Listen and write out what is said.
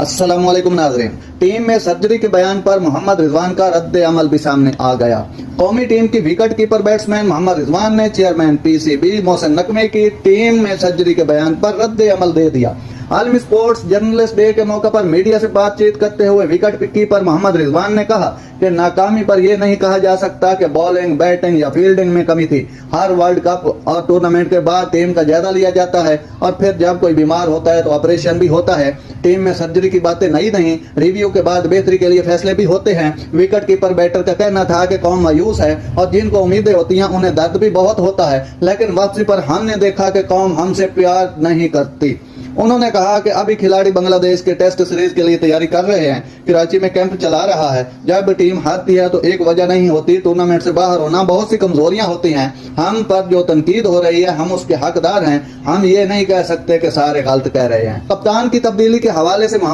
अस्सलामुअलैकुम नाज़रीन। टीम में सर्जरी के बयान पर मोहम्मद रिजवान का रद्द अमल भी सामने आ गया। कौमी टीम की wicket keeper batsman Mohammad Rizwan ने चेयरमैन पीसीबी मोहसिन नकवी की टीम में सर्जरी के बयान पर रद्द अमल दे दिया। आलमी स्पोर्ट्स जर्नलिस्ट डे के मौके पर मीडिया से बातचीत करते हुए विकेट कीपर मोहम्मद रिजवान ने कहा कि नाकामी पर यह नहीं कहा जा सकता कि बॉलिंग, बैटिंग या फील्डिंग में कमी थी। हर वर्ल्ड कप और टूर्नामेंट के बाद टीम का जायजा लिया जाता है और फिर जब कोई बीमार होता है तो ऑपरेशन भी होता है। टीम में सर्जरी की बातें नई नहीं, रिव्यू के बाद बेहतरी के लिए फैसले भी होते हैं। विकेट कीपर बैटर का कहना था कि कौम मायूस है और जिनको उम्मीदें होती हैं उन्हें दर्द भी बहुत होता है, लेकिन वापसी पर हमने देखा कि कौम हमसे प्यार नहीं करती। उन्होंने कहा कि अभी खिलाड़ी बांग्लादेश के टेस्ट सीरीज के लिए तैयारी कर रहे हैं। कराची में कैंप चला रहा है। जब टीम हारती है तो एक वजह नहीं होती, टूर्नामेंट से बाहर होना बहुत सी कमजोरियां होती हैं। हम पर जो तनकीद हो रही है हम उसके हकदार हैं। हम ये नहीं कह सकते कि सारे गलत कह रहे हैं। कप्तान की तब्दीली के हवाले से मोहम्मद